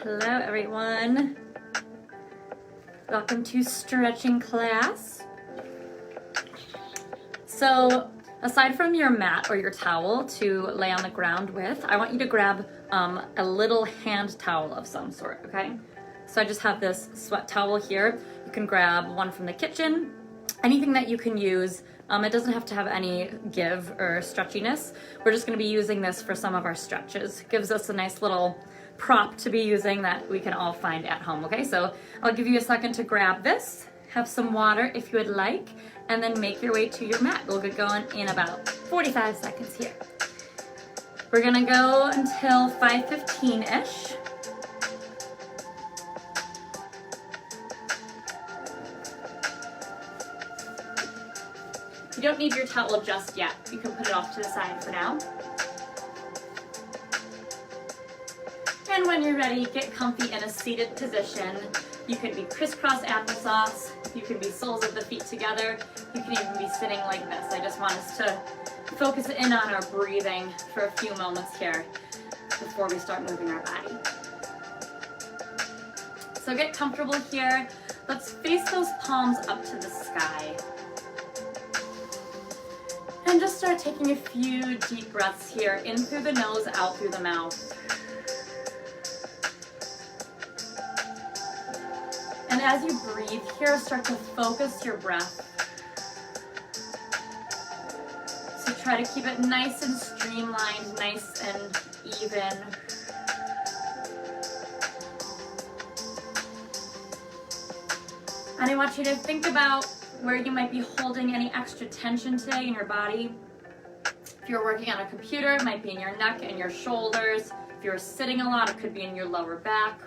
Hello everyone. Welcome to stretching class. So aside from your mat or your towel to lay on the ground with, I want you to grab a little hand towel of some sort, okay? So I just have this sweat towel here. You can grab one from the kitchen, anything that you can use. It doesn't have to have any give or stretchiness. We're just gonna be using this for some of our stretches. It gives us a nice little prop to be using that we can all find at home, okay? So I'll give you a second to grab this, have some water if you would like, and then make your way to your mat. We'll get going in about 45 seconds here. We're gonna go until 5:15-ish. You don't need your towel just yet. You can put it off to the side for now. And when you're ready, get comfy in a seated position. You can be crisscross applesauce. You can be soles of the feet together. You can even be sitting like this. I just want us to focus in on our breathing for a few moments here before we start moving our body. So get comfortable here. Let's face those palms up to the sky. And just start taking a few deep breaths here, in through the nose, out through the mouth. And as you breathe here, start to focus your breath. So try to keep it nice and streamlined, nice and even. And I want you to think about where you might be holding any extra tension today in your body. If you're working on a computer, it might be in your neck and your shoulders. If you're sitting a lot, it could be in your lower back.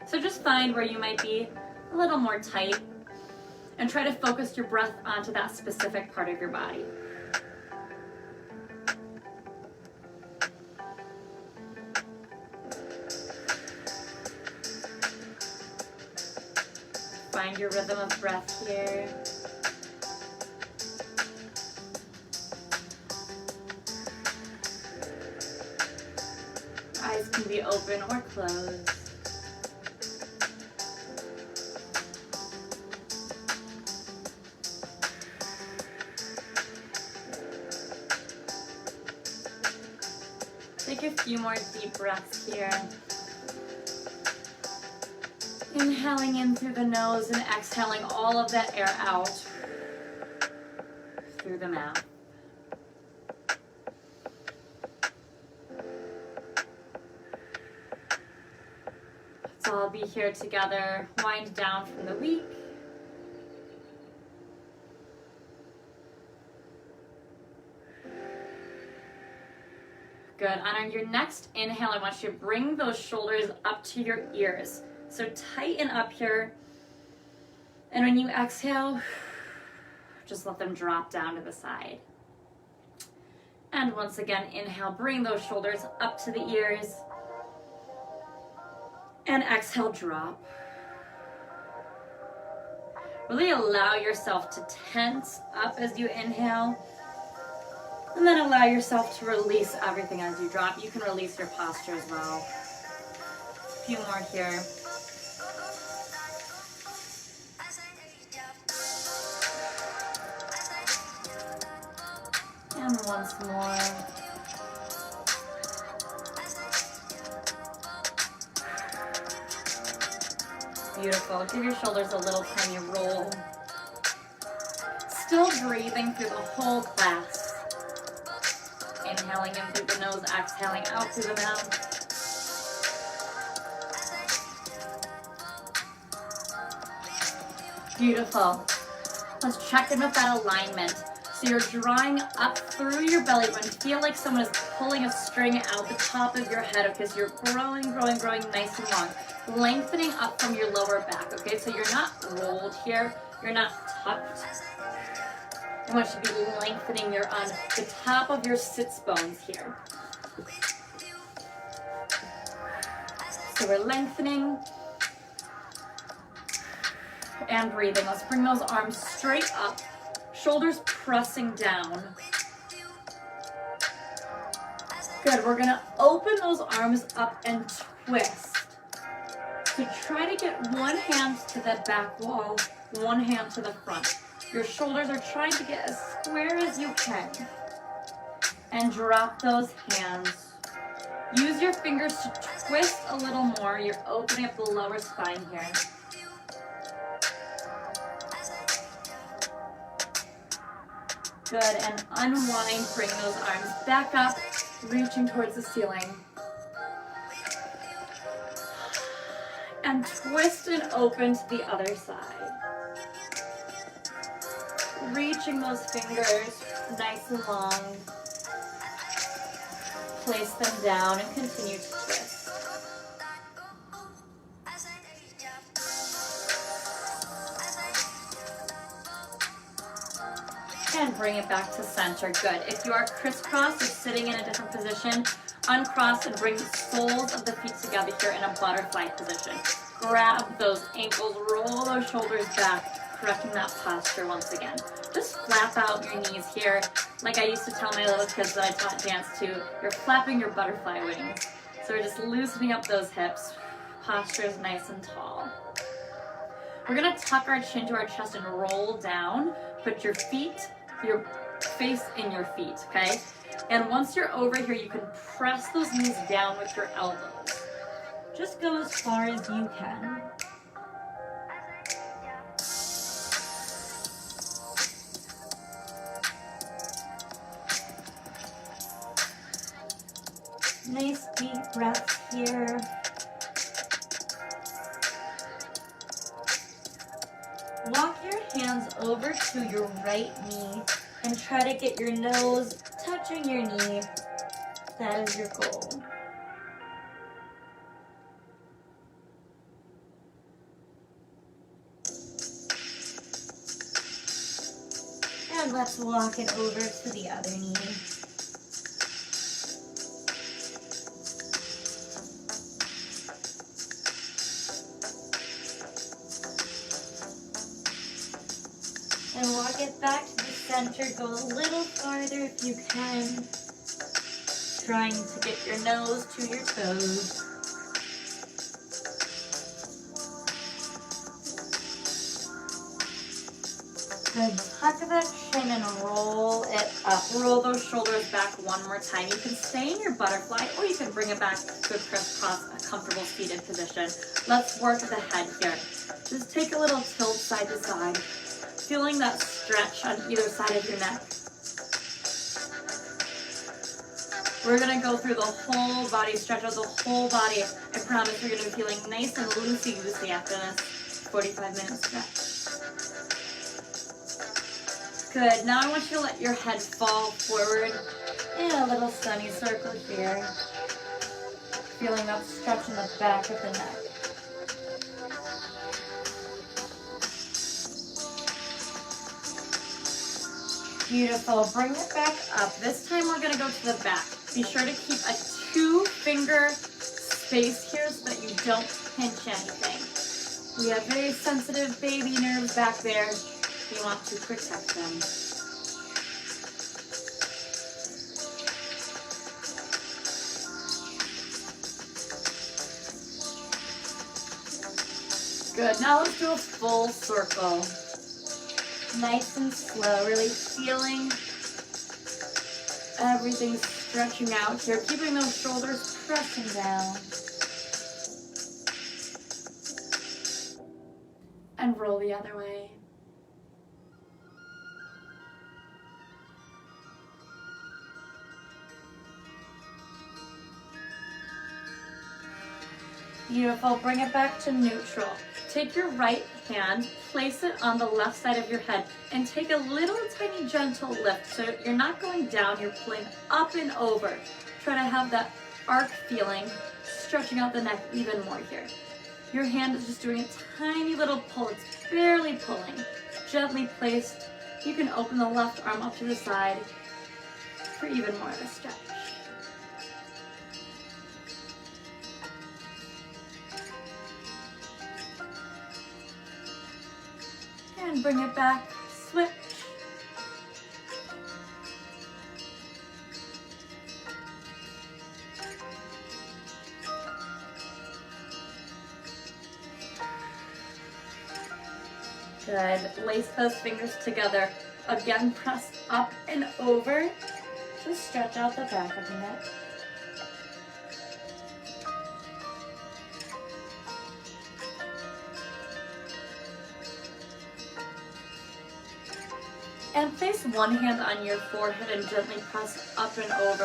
So just find where you might be a little more tight and try to focus your breath onto that specific part of your body. Find your rhythm of breath here. Eyes can be open or closed. Take a few more deep breaths here. Inhaling in through the nose and exhaling all of that air out through the mouth. Let's all be here together. Wind down from the week. Good. On your next inhale, I want you to bring those shoulders up to your ears. So tighten up here. And when you exhale, just let them drop down to the side. And once again, inhale, bring those shoulders up to the ears. And exhale, drop. Really allow yourself to tense up as you inhale. And then allow yourself to release everything as you drop. You can release your posture as well. A few more here. And once more. Beautiful. Give your shoulders a little tiny roll. Still breathing through the whole class. Inhaling in through the nose, exhaling out through the mouth. Beautiful. Let's check in with that alignment. So you're drawing up through your belly button. Feel like someone is pulling a string out the top of your head. Okay, so you're growing nice and long. Lengthening up from your lower back, okay? So you're not rolled here. You're not tucked. I want you to be lengthening. You're on the top of your sits bones here. So we're lengthening and breathing. Let's bring those arms straight up, shoulders pressing down. Good, we're gonna open those arms up and twist. So try to get one hand to the back wall, one hand to the front. Your shoulders are trying to get as square as you can. And drop those hands. Use your fingers to twist a little more. You're opening up the lower spine here. Good, and unwind, bring those arms back up, reaching towards the ceiling. And twist and open to the other side. Reaching those fingers nice and long. Place them down and continue to twist. And bring it back to center. Good. If you are crisscross or sitting in a different position, uncross and bring the soles of the feet together here in a butterfly position. Grab those ankles, roll those shoulders back, correcting that posture once again. Just flap out your knees here. Like I used to tell my little kids that I taught dance to, you're flapping your butterfly wings. So we're just loosening up those hips. Posture is nice and tall. We're gonna tuck our chin to our chest and roll down. Put your face in your feet, okay? And once you're over here, you can press those knees down with your elbows. Just go as far as you can. Nice deep breaths here. Walk your hands over to your right knee and try to get your nose touching your knee. That is your goal. And let's walk it over to the other knee. And walk it back to the center. Go a little farther if you can. Trying to get your nose to your toes. Good. Tuck that chin and roll it up. Roll those shoulders back one more time. You can stay in your butterfly or you can bring it back to a crisscross, a comfortable seated position. Let's work the head here. Just take a little tilt side to side. Feeling that stretch on either side of your neck. We're gonna go through the whole body, stretch out the whole body. I promise you're gonna be feeling nice and loosey-goosey after this 45-minute stretch. Good, now I want you to let your head fall forward in a little semicircle here. Feeling that stretch in the back of the neck. Beautiful. Bring it back up. This time we're going to go to the back. Be sure to keep a 2-finger space here so that you don't pinch anything. We have very sensitive baby nerves back there. We want to protect them. Good. Now let's do a full circle. Nice and slow, really feeling everything stretching out here, keeping those shoulders pressing down. And roll the other way. Beautiful, bring it back to neutral. Take your right hand, place it on the left side of your head, and take a little tiny gentle lift. So you're not going down, you're pulling up and over. Try to have that arc feeling, stretching out the neck even more here. Your hand is just doing a tiny little pull, it's barely pulling. Gently placed, you can open the left arm up to the side for even more of a stretch. And bring it back, switch. Good. Lace those fingers together. Again, press up and over. Just stretch out the back of the neck. And place one hand on your forehead and gently press up and over.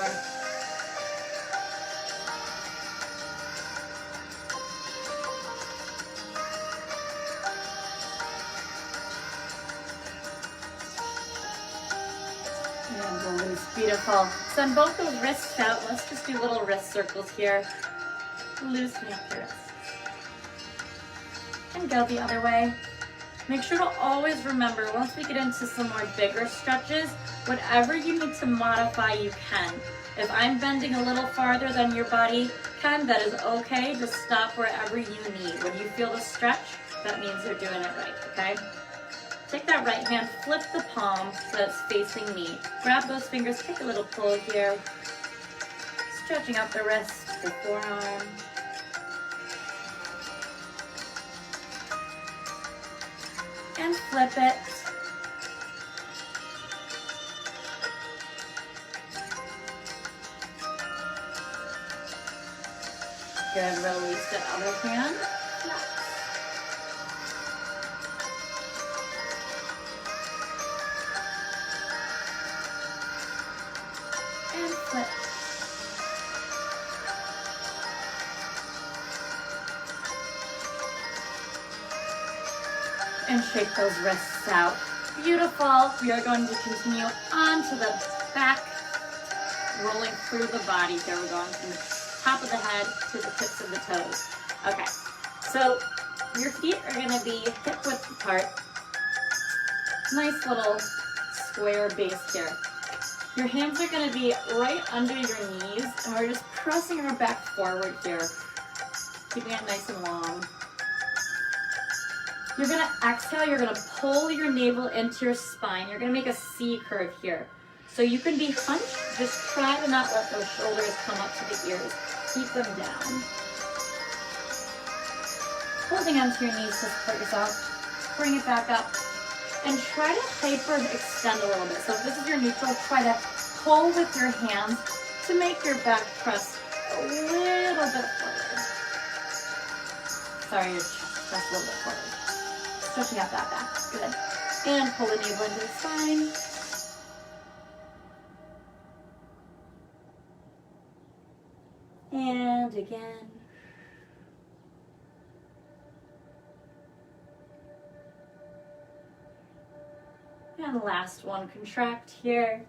And release. Beautiful. Send both those wrists out. Let's just do little wrist circles here. Loosen up your wrists. And go the other way. Make sure to always remember, once we get into some more bigger stretches, whatever you need to modify, you can. If I'm bending a little farther than your body can, that is okay. Just stop wherever you need. When you feel the stretch, that means you're doing it right, okay? Take that right hand, flip the palm so that it's facing me. Grab those fingers, take a little pull here. Stretching out the wrist, the forearm. And flip it. Good, release the other hand. And flip. And shake those wrists out. Beautiful. We are going to continue on to the back, rolling through the body. Here we're going from the top of the head to the tips of the toes. Okay, so your feet are going to be hip width apart. Nice little square base here. Your hands are going to be right under your knees, and we're just pressing our back forward here, keeping it nice and long. You're going to exhale, you're going to pull your navel into your spine. You're going to make a C curve here. So you can be hunched, just try to not let those shoulders come up to the ears. Keep them down. Holding onto your knees to support yourself. Bring it back up. And try to hyper extend a little bit. So if this is your neutral, try to pull with your hands to make your back press a little bit forward. Sorry, your chest press a little bit forward. Stretching out that back. Good. And pull the navel into the spine. And again. And last one, contract here.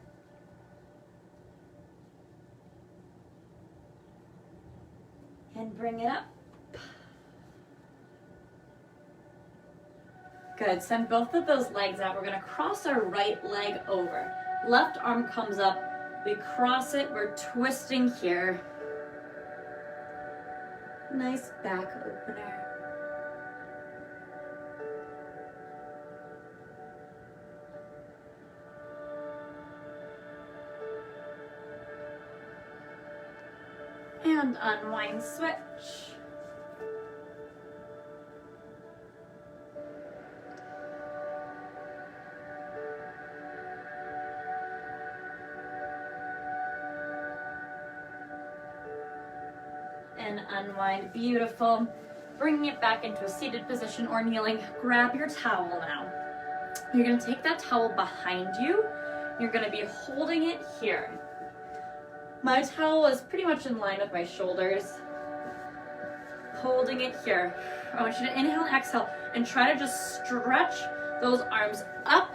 And bring it up. Good, send both of those legs out. We're gonna cross our right leg over. Left arm comes up, we cross it, we're twisting here. Nice back opener. And unwind, switch. And unwind, beautiful. Bringing it back into a seated position or kneeling, grab your towel now. You're gonna take that towel behind you. You're gonna be holding it here. My towel is pretty much in line with my shoulders. Holding it here. I want you to inhale and exhale and try to just stretch those arms up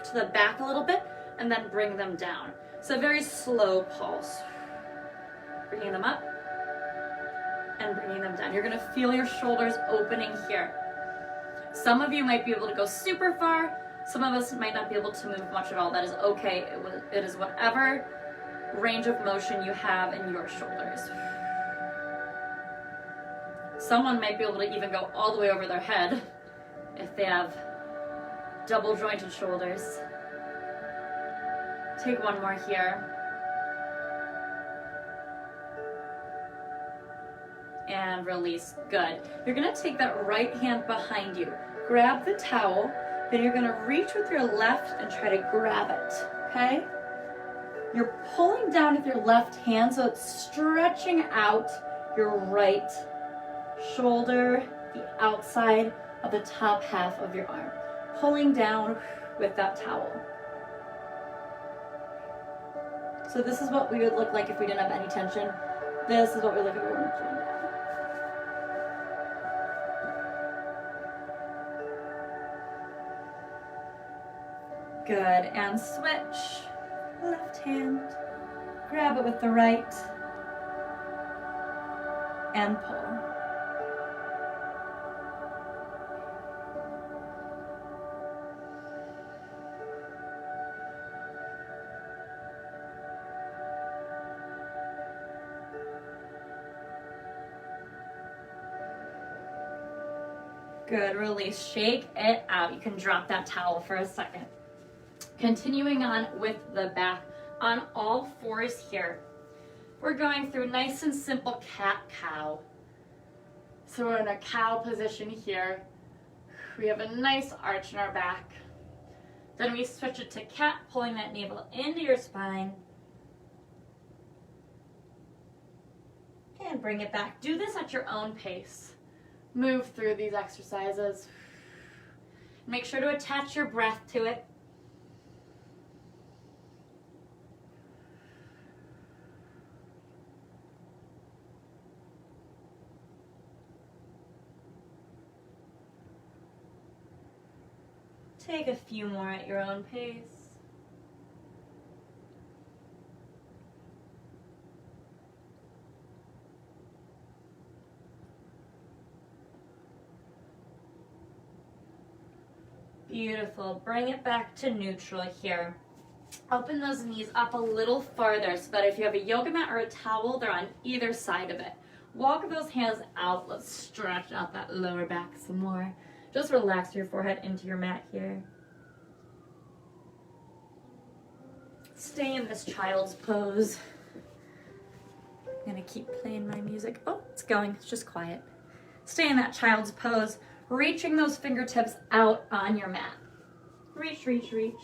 to the back a little bit and then bring them down. So a very slow pulse. Bringing them up and bringing them down. You're gonna feel your shoulders opening here. Some of you might be able to go super far. Some of us might not be able to move much at all. That is okay. It is whatever range of motion you have in your shoulders. Someone might be able to even go all the way over their head if they have double jointed shoulders. Take one more here. And release. Good. You're gonna take that right hand behind you. grab the towel, then you're gonna reach with your left and try to grab it, okay? You're pulling down with your left hand, so it's stretching out your right shoulder, the outside of the top half of your arm. Pulling down with that towel. So this is what we would look like if we didn't have any tension. This is what we look like if we weren't pulling down. Good, and switch. Left hand, grab it with the right, and pull. Good, release, shake it out. You can drop that towel for a second. Continuing on with the back on all fours here. We're going through nice and simple cat-cow. So we're in a cow position here. We have a nice arch in our back. Then we switch it to cat, pulling that navel into your spine. And bring it back. Do this at your own pace. Move through these exercises. Make sure to attach your breath to it. Take a few more at your own pace. Beautiful. Bring it back to neutral here. Open those knees up a little farther so that if you have a yoga mat or a towel, they're on either side of it. Walk those hands out. Let's stretch out that lower back some more. Just relax your forehead into your mat here. Stay in this child's pose. I'm gonna keep playing my music. Oh, it's going, it's just quiet. Stay in that child's pose, reaching those fingertips out on your mat. Reach, reach, reach.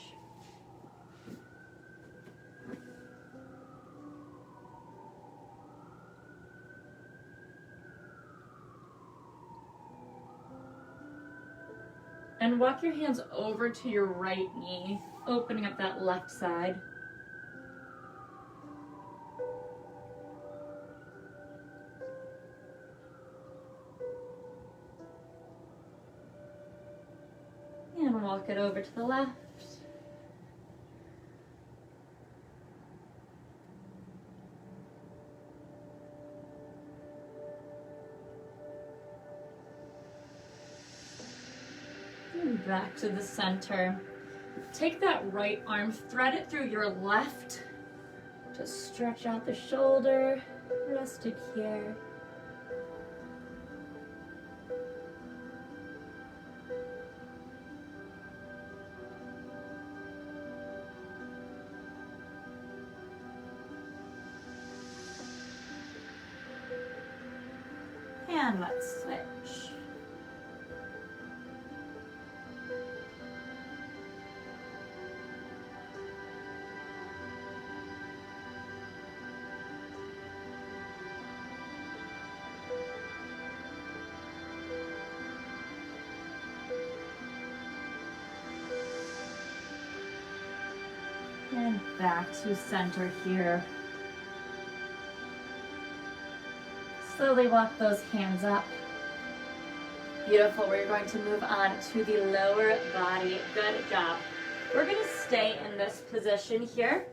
And walk your hands over to your right knee, opening up that left side. And walk it over to the left. And back to the center. Take that right arm, thread it through your left. Just stretch out the shoulder, rest it here. And let's switch. And back to center here. Slowly walk those hands up. Beautiful. We're going to move on to the lower body. Good job. We're going to stay in this position here.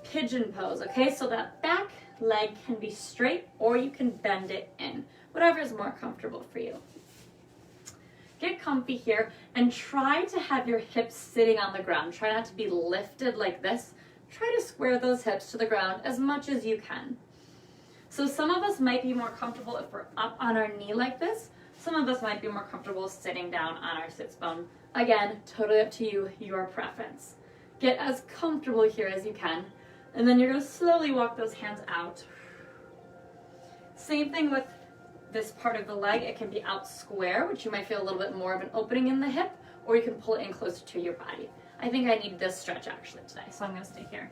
Pigeon pose, okay? So that back leg can be straight or you can bend it in. Whatever is more comfortable for you. Get comfy here and try to have your hips sitting on the ground. Try not to be lifted like this. Try to square those hips to the ground as much as you can. So some of us might be more comfortable if we're up on our knee like this. Some of us might be more comfortable sitting down on our sits bone. Again, totally up to you, your preference. Get as comfortable here as you can. And then you're going to slowly walk those hands out. Same thing with this part of the leg, it can be out square, which you might feel a little bit more of an opening in the hip, or you can pull it in closer to your body. I think I need this stretch actually today, so I'm gonna stay here.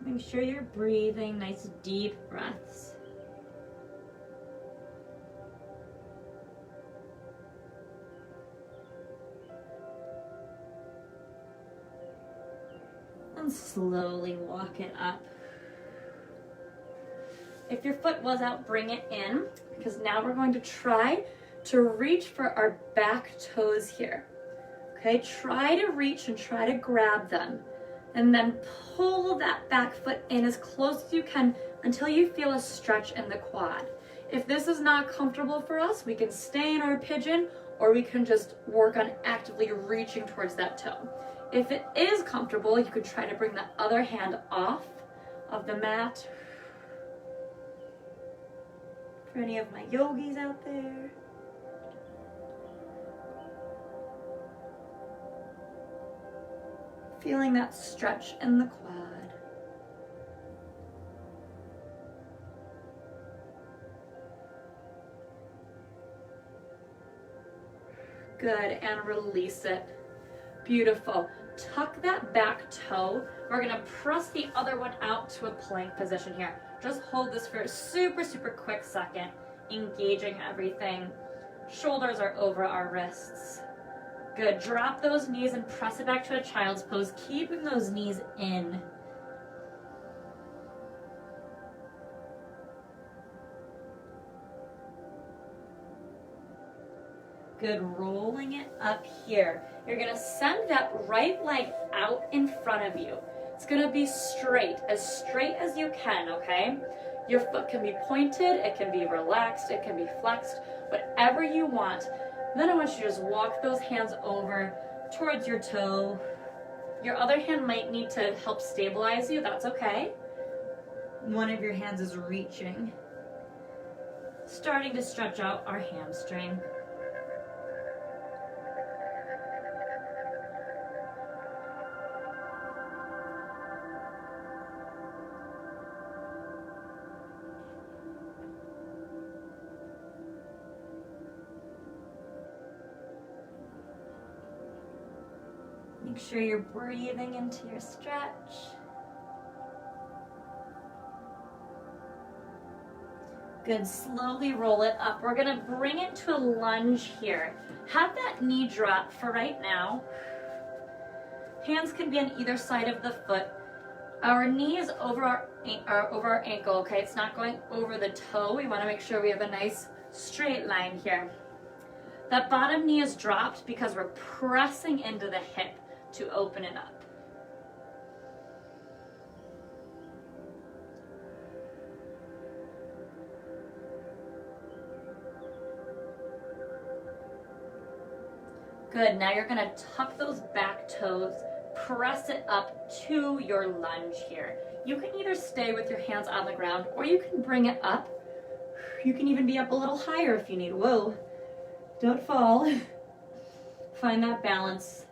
Make sure you're breathing nice deep breaths. And slowly walk it up. If your foot was out, bring it in, because now we're going to try to reach for our back toes here. Okay, try to reach and try to grab them. And then pull that back foot in as close as you can until you feel a stretch in the quad. If this is not comfortable for us, we can stay in our pigeon, or we can just work on actively reaching towards that toe. If it is comfortable, you can try to bring the other hand off of the mat. For any of my yogis out there. Feeling that stretch in the quad. Good, and release it. Beautiful. Tuck that back toe. We're gonna press the other one out to a plank position here. Just hold this for a super, super quick second, engaging everything. Shoulders are over our wrists. Good, drop those knees and press it back to a child's pose, keeping those knees in. Good, rolling it up here. You're gonna send that right leg out in front of you. It's gonna be straight as you can, okay? Your foot can be pointed, it can be relaxed, it can be flexed, whatever you want. Then I want you to just walk those hands over towards your toe. Your other hand might need to help stabilize you, that's okay. One of your hands is reaching. Starting to stretch out our hamstring. Make sure you're breathing into your stretch. Good, slowly roll it up. We're gonna bring it to a lunge here. Have that knee drop for right now. Hands can be on either side of the foot. Our knee is over our ankle, okay? It's not going over the toe. We wanna make sure we have a nice straight line here. That bottom knee is dropped because we're pressing into the hip to open it up. Good, now you're gonna tuck those back toes, press it up to your lunge here. You can either stay with your hands on the ground or you can bring it up. You can even be up a little higher if you need. Whoa, don't fall. Find that balance.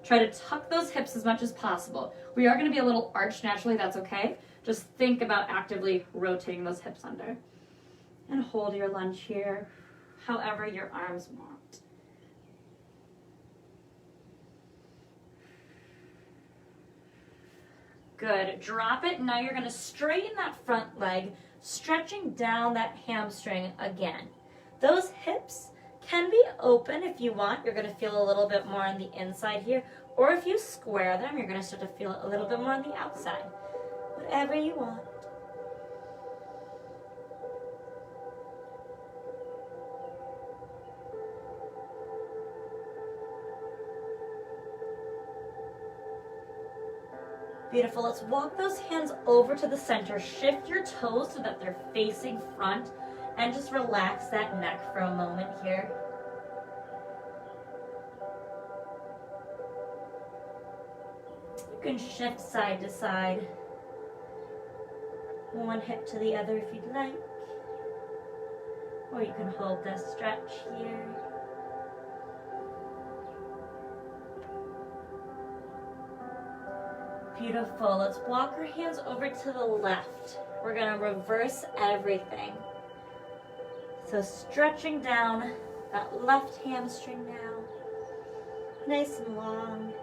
Try to tuck those hips as much as possible. We are gonna be a little arched naturally, that's okay. Just think about actively rotating those hips under. And hold your lunge here, however your arms want. Good, drop it. Now you're gonna straighten that front leg, stretching down that hamstring again. Those hips can be open if you want. You're gonna feel a little bit more on the inside here. Or if you square them, you're gonna start to feel a little bit more on the outside. Whatever you want. Beautiful, let's walk those hands over to the center. Shift your toes so that they're facing front and just relax that neck for a moment here. You can shift side to side. One hip to the other if you'd like. Or you can hold this stretch here. Beautiful. Let's walk our hands over to the left. We're gonna reverse everything. So stretching down that left hamstring now. Nice and long.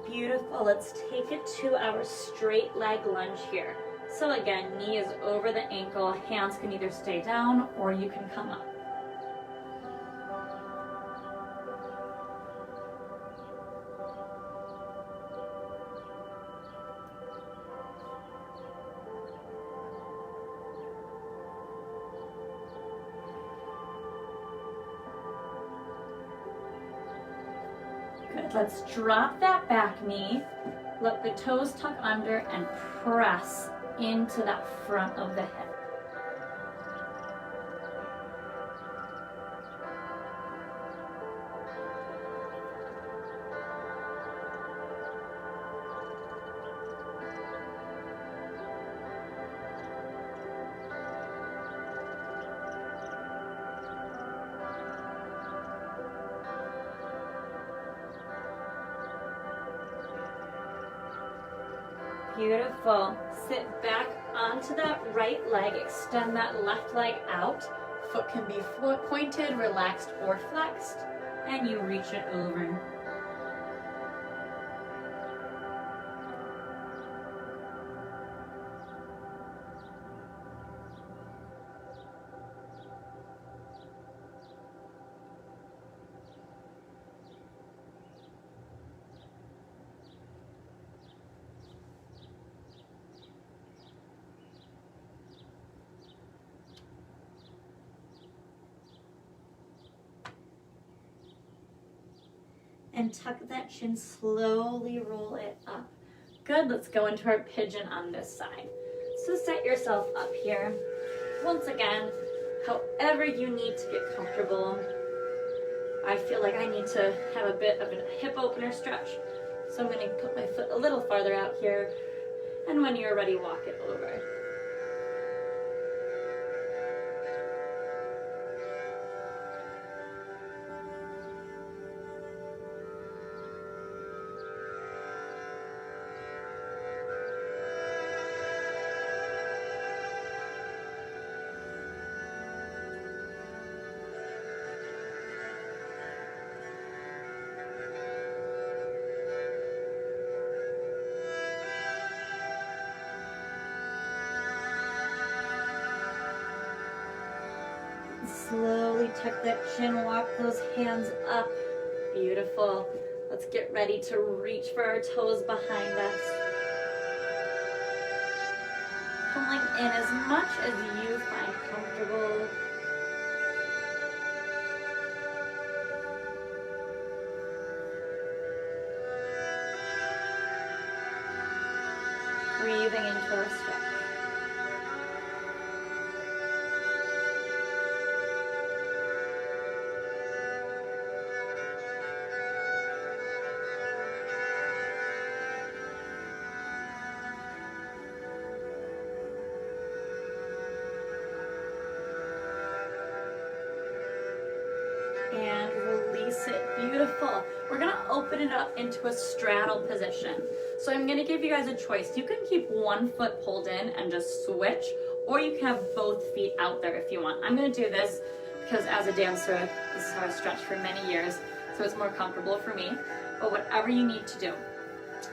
Beautiful. Let's take it to our straight leg lunge here. So again, knee is over the ankle. Hands can either stay down or you can come up. Good. Let's drop that back knee. Let the toes tuck under and press into that front of the hip. Beautiful. Sit back onto that right leg, extend that left leg out. Foot can be pointed, relaxed, or flexed, and you reach it over. And tuck that chin, slowly roll it up. Good, let's go into our pigeon on this side. So set yourself up here. Once again, however you need to get comfortable. I feel like I need to have a bit of a hip opener stretch. So I'm gonna put my foot a little farther out here. And when you're ready, walk it over. Slowly tuck that chin, walk those hands up. Beautiful. Let's get ready to reach for our toes behind us. Pulling in as much as you find comfortable. Breathing into our stretch. And release it. Beautiful. We're gonna open it up into a straddle position. So I'm gonna give you guys a choice. You can keep one foot pulled in and just switch, or you can have both feet out there if you want. I'm gonna do this because as a dancer, this is how I stretched for many years, so it's more comfortable for me. But whatever you need to do.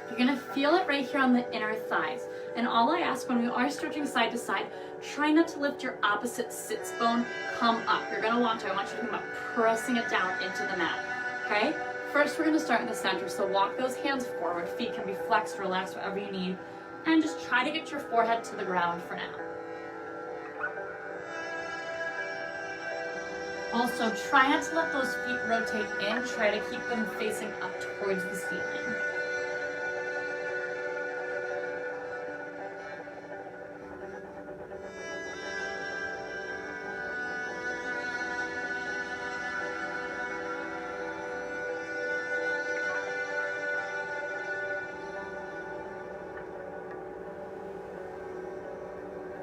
You're gonna feel it right here on the inner thighs. And all I ask when we are stretching side to side, try not to lift your opposite sits bone, come up. You're gonna want to, I want you to think about pressing it down into the mat, okay? First, we're gonna start in the center, so walk those hands forward. Feet can be flexed, relaxed, whatever you need. And just try to get your forehead to the ground for now. Also, try not to let those feet rotate in. Try to keep them facing up towards the ceiling.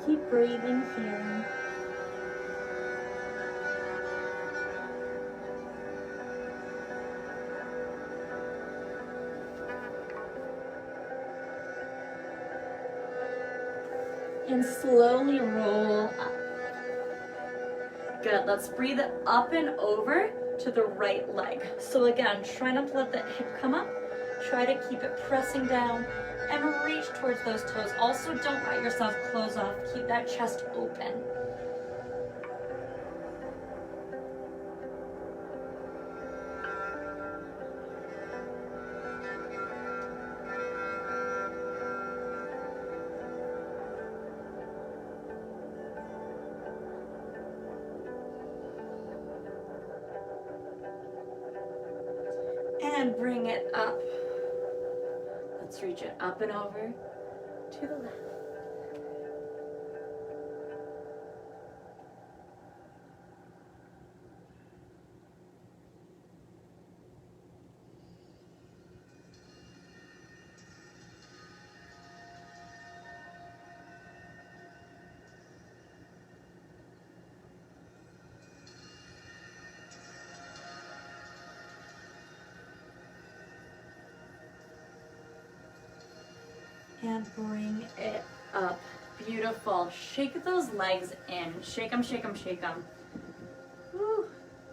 Keep breathing here. And slowly roll up. Good, let's breathe it up and over to the right leg. So again, try not to let that hip come up. Try to keep it pressing down and reach towards those toes. Also, don't let yourself close off. Keep that chest open. And bring it up. Let's reach it up and over to the left. And bring it up. Beautiful. Shake those legs in. Shake them, shake them, shake them. Woo.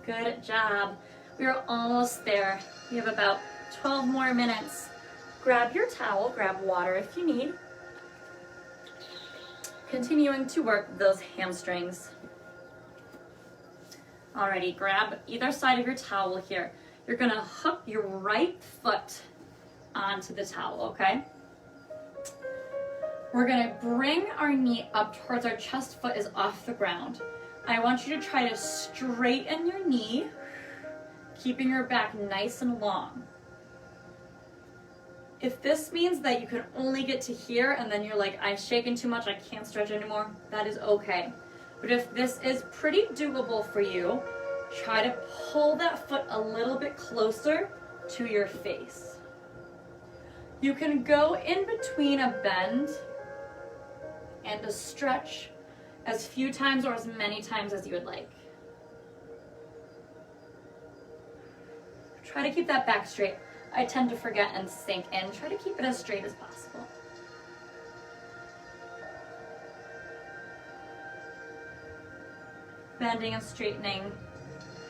Good job. We are almost there. We have about 12 more minutes. Grab your towel, grab water if you need. Continuing to work those hamstrings. Alrighty, grab either side of your towel here. You're gonna hook your right foot onto the towel, okay? We're gonna bring our knee up towards our chest, foot is off the ground. I want you to try to straighten your knee, keeping your back nice and long. If this means that you can only get to here and then you're like, I'm shaking too much, I can't stretch anymore, that is okay. But if this is pretty doable for you, try to pull that foot a little bit closer to your face. You can go in between a bend and a stretch as few times or as many times as you would like. Try to keep that back straight. I tend to forget and sink in. Try to keep it as straight as possible. Bending and straightening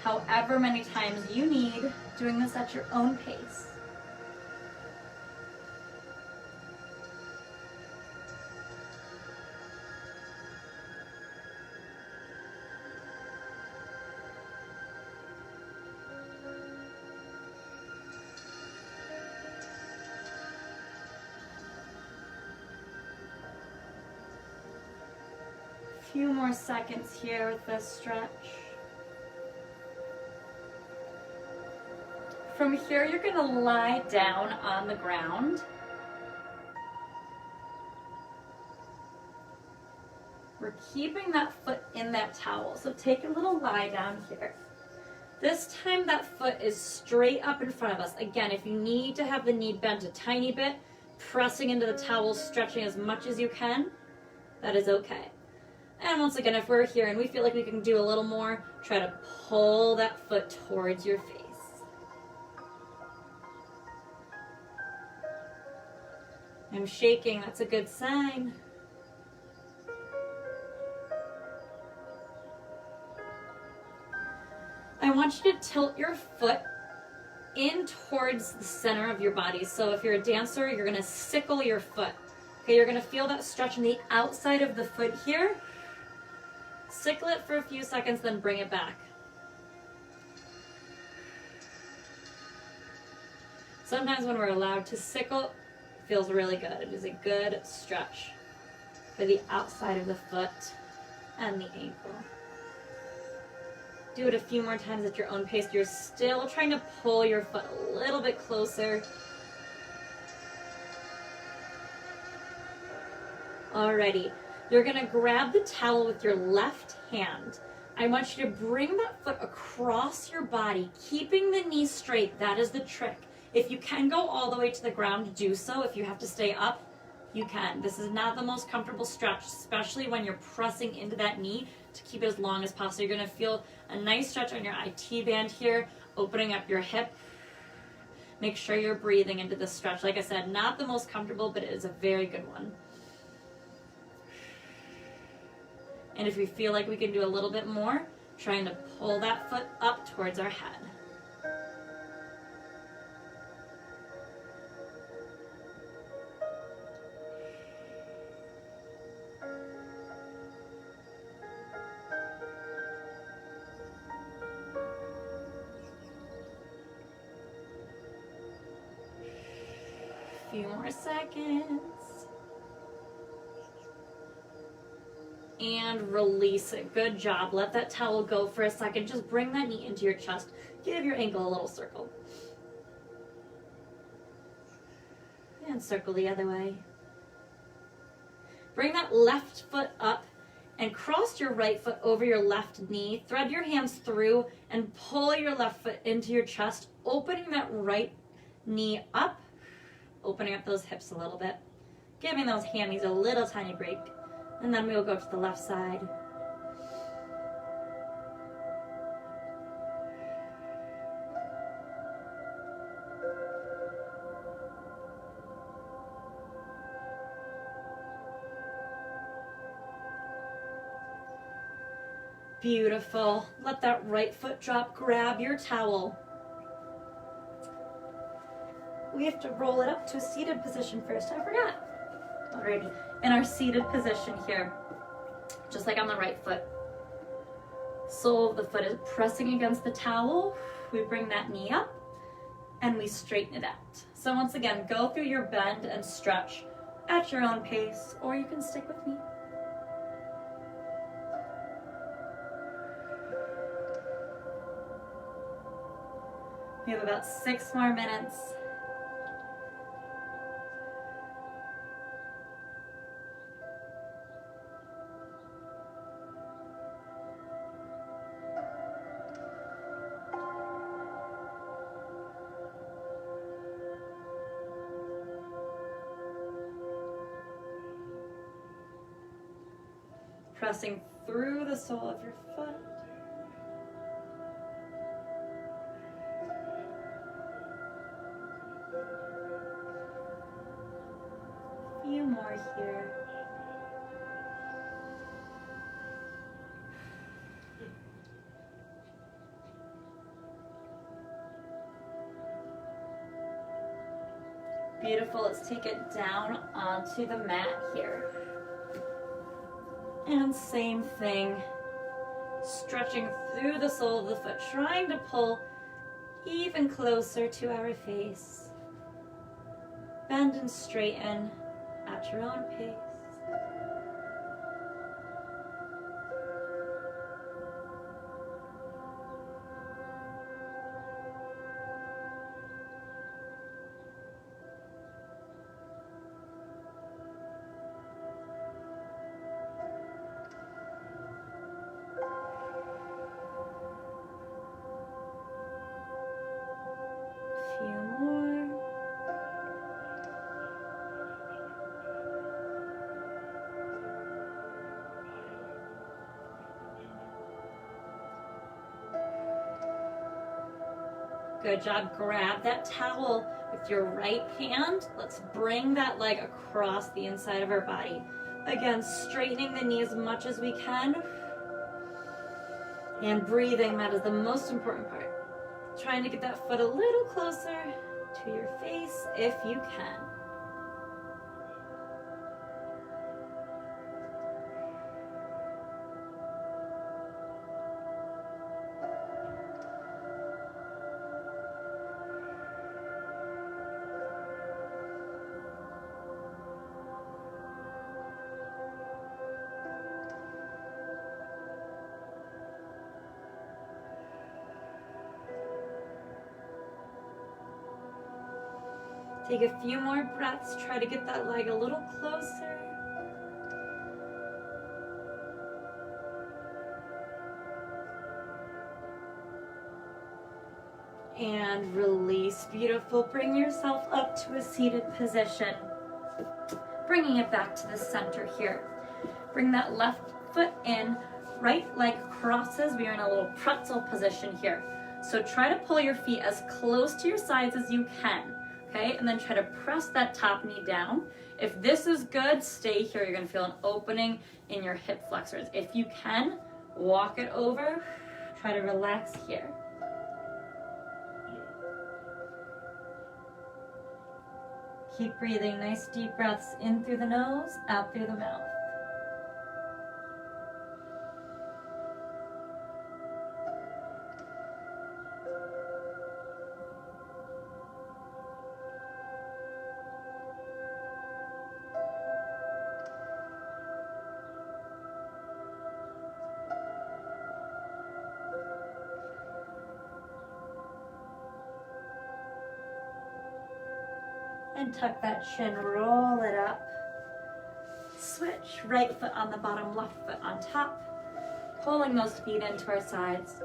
however many times you need, doing this at your own pace. Few more seconds here with this stretch. From here, you're going to lie down on the ground. We're keeping that foot in that towel, so take a little lie down here. This time that foot is straight up in front of us. Again, if you need to have the knee bent a tiny bit, pressing into the towel, stretching as much as you can, that is okay. And once again, if we're here and we feel like we can do a little more, try to pull that foot towards your face. I'm shaking, that's a good sign. I want you to tilt your foot in towards the center of your body. So if you're a dancer, you're gonna sickle your foot. Okay, you're gonna feel that stretch on the outside of the foot here. Sickle it for a few seconds, then bring it back. Sometimes when we're allowed to sickle, it feels really good. It is a good stretch for the outside of the foot and the ankle. Do it a few more times at your own pace. You're still trying to pull your foot a little bit closer. Alrighty. You're gonna grab the towel with your left hand. I want you to bring that foot across your body, keeping the knee straight. That is the trick. If you can go all the way to the ground, do so. If you have to stay up, you can. This is not the most comfortable stretch, especially when you're pressing into that knee to keep it as long as possible. You're gonna feel a nice stretch on your IT band here, opening up your hip. Make sure you're breathing into this stretch. Like I said, not the most comfortable, but it is a very good one. And if we feel like we can do a little bit more, trying to pull that foot up towards our head. Few more seconds. And release it. Good job. Let that towel go for a second. Just bring that knee into your chest. Give your ankle a little circle. And circle the other way. Bring that left foot up and cross your right foot over your left knee. Thread your hands through and pull your left foot into your chest, opening that right knee up. Opening up those hips a little bit, giving those hammies a little tiny break, and then we'll go to the left side. Beautiful. Let that right foot drop, grab your towel. We have to roll it up to a seated position first. I forgot. Alrighty. In our seated position here, just like on the right foot. Sole of the foot is pressing against the towel. We bring that knee up and we straighten it out. So once again, go through your bend and stretch at your own pace, or you can stick with me. We have about 6 more minutes. Pressing through the sole of your foot. A few more here. Beautiful. Let's take it down onto the mat here. And same thing, stretching through the sole of the foot, trying to pull even closer to our face. Bend and straighten at your own pace. Good job. Grab that towel with your right hand. Let's bring that leg across the inside of our body. Again, straightening the knee as much as we can. And breathing, that is the most important part. Trying to get that foot a little closer to your face if you can. Take a few more breaths, try to get that leg a little closer. And release. Beautiful. Bring yourself up to a seated position. Bringing it back to the center here. Bring that left foot in, right leg crosses. We are in a little pretzel position here. So try to pull your feet as close to your sides as you can, okay? And then try to press that top knee down. If this is good, stay here. You're gonna feel an opening in your hip flexors. If you can, walk it over. Try to relax here. Keep breathing, nice deep breaths in through the nose, out through the mouth. And tuck that chin, roll it up. Switch, right foot on the bottom, left foot on top. Pulling those feet into our sides,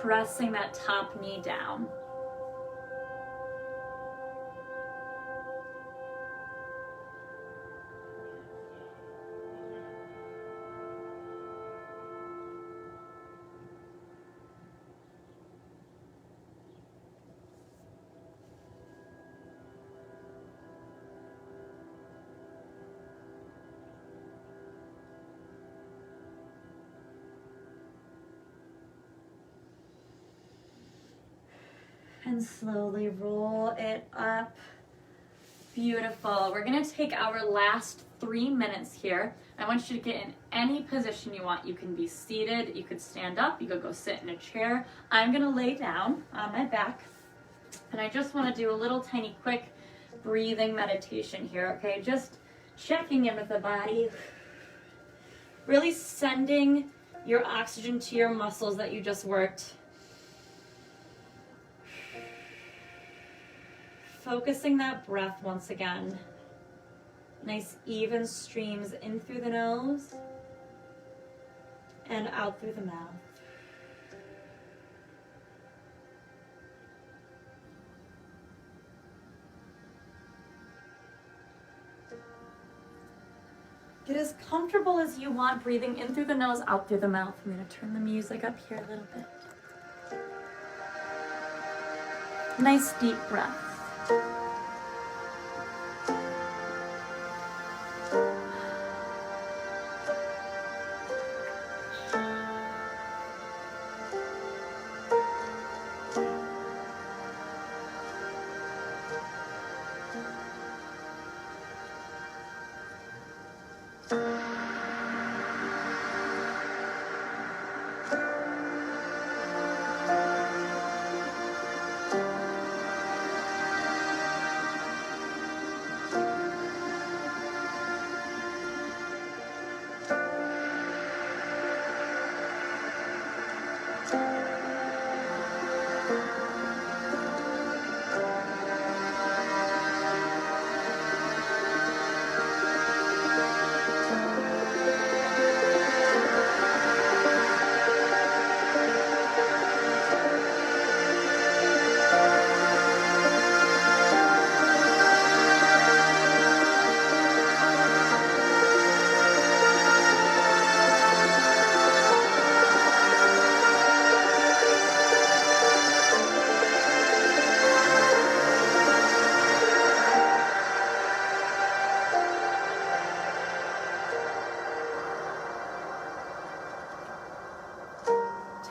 pressing that top knee down. And slowly roll it up. Beautiful. We're gonna take our last 3 minutes here. I want you to get in any position you want. You can be seated, you could stand up, you could go sit in a chair. I'm gonna lay down on my back, and I just wanna do a little tiny quick breathing meditation here, okay? Just checking in with the body. Really sending your oxygen to your muscles that you just worked. Focusing that breath once again. Nice even streams in through the nose and out through the mouth. Get as comfortable as you want, breathing in through the nose, out through the mouth. I'm going to turn the music up here a little bit. Nice deep breath.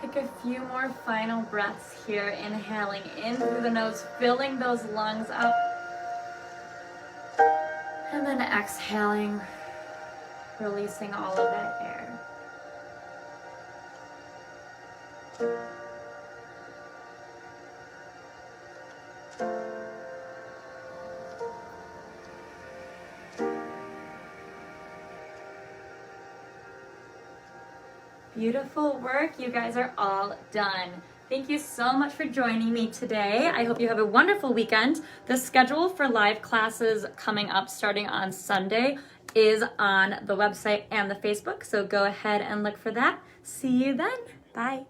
Take a few more final breaths here, inhaling in through the nose, filling those lungs up. And then exhaling, releasing all of that air. Beautiful work. You guys are all done. Thank you so much for joining me today. I hope you have a wonderful weekend. The schedule for live classes coming up starting on Sunday is on the website and the Facebook, so go ahead and look for that. See you then. Bye.